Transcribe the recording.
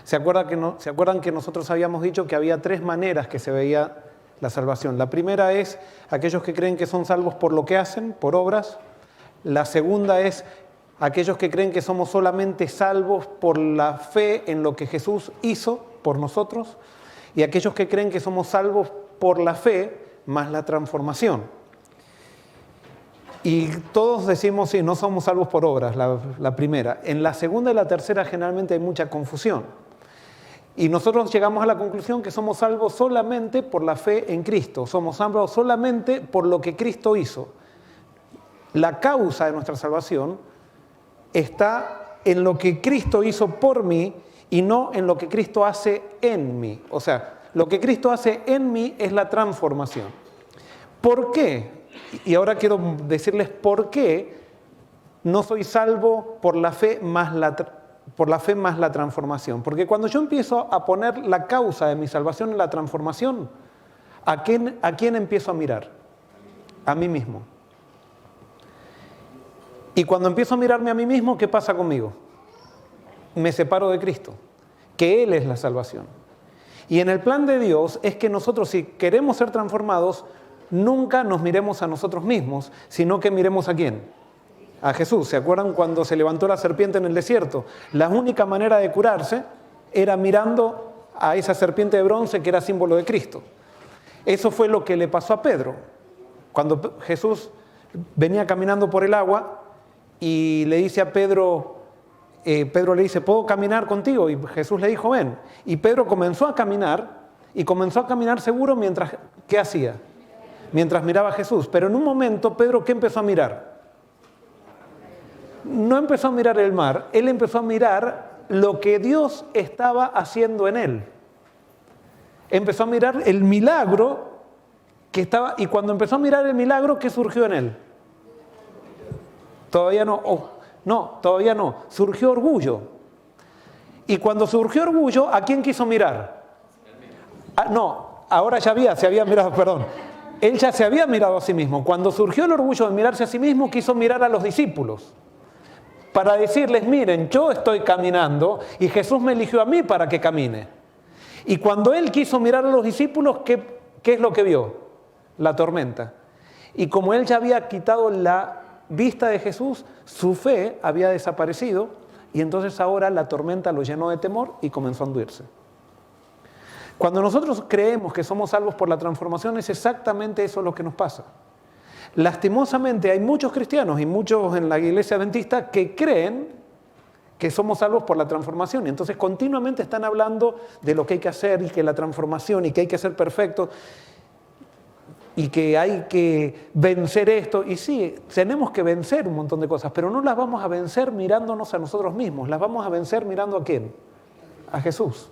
¿Se acuerdan que nosotros habíamos dicho que había 3 maneras que se veía la salvación? La primera es aquellos que creen que son salvos por lo que hacen, por obras. La segunda es aquellos que creen que somos solamente salvos por la fe en lo que Jesús hizo por nosotros. Y aquellos que creen que somos salvos por la fe más la transformación. Y todos decimos, sí, no somos salvos por obras, la primera. En la segunda y la tercera generalmente hay mucha confusión. Y nosotros llegamos a la conclusión que somos salvos solamente por la fe en Cristo. Somos salvos solamente por lo que Cristo hizo. La causa de nuestra salvación está en lo que Cristo hizo por mí y no en lo que Cristo hace en mí. O sea, lo que Cristo hace en mí es la transformación. ¿Por qué? Y ahora quiero decirles por qué no soy salvo por la fe más la transformación. Porque cuando yo empiezo a poner la causa de mi salvación en la transformación, ¿a quién empiezo a mirar? A mí mismo. Y cuando empiezo a mirarme a mí mismo, ¿qué pasa conmigo? Me separo de Cristo, que Él es la salvación. Y en el plan de Dios es que nosotros, si queremos ser transformados, nunca nos miremos a nosotros mismos, sino que miremos ¿a quién? A Jesús. ¿Se acuerdan cuando se levantó la serpiente en el desierto? La única manera de curarse era mirando a esa serpiente de bronce que era símbolo de Cristo. Eso fue lo que le pasó a Pedro. Cuando Jesús venía caminando por el agua y le dice a Pedro, Pedro le dice, ¿puedo caminar contigo? Y Jesús le dijo, ven. Y Pedro comenzó a caminar y comenzó a caminar seguro mientras, ¿qué hacía? Mientras miraba a Jesús. Pero en un momento, Pedro, ¿qué empezó a mirar? No empezó a mirar el mar, él empezó a mirar lo que Dios estaba haciendo en él. Empezó a mirar el milagro que estaba, y cuando empezó a mirar el milagro, ¿qué surgió en él? Todavía no, todavía no, surgió orgullo. Y cuando surgió orgullo, ¿a quién quiso mirar? Ahora ya se había mirado, perdón. Él ya se había mirado a sí mismo. Cuando surgió el orgullo de mirarse a sí mismo, quiso mirar a los discípulos. Para decirles, miren, yo estoy caminando y Jesús me eligió a mí para que camine. Y cuando él quiso mirar a los discípulos, ¿qué es lo que vio? La tormenta. Y como él ya había quitado la vista de Jesús, su fe había desaparecido y entonces ahora la tormenta lo llenó de temor y comenzó a hundirse. Cuando nosotros creemos que somos salvos por la transformación, es exactamente eso lo que nos pasa. Lastimosamente hay muchos cristianos y muchos en la iglesia adventista que creen que somos salvos por la transformación y entonces continuamente están hablando de lo que hay que hacer y que la transformación y que hay que ser perfecto y que hay que vencer esto. Y sí, tenemos que vencer un montón de cosas, pero no las vamos a vencer mirándonos a nosotros mismos, las vamos a vencer mirando ¿a quién? A Jesús.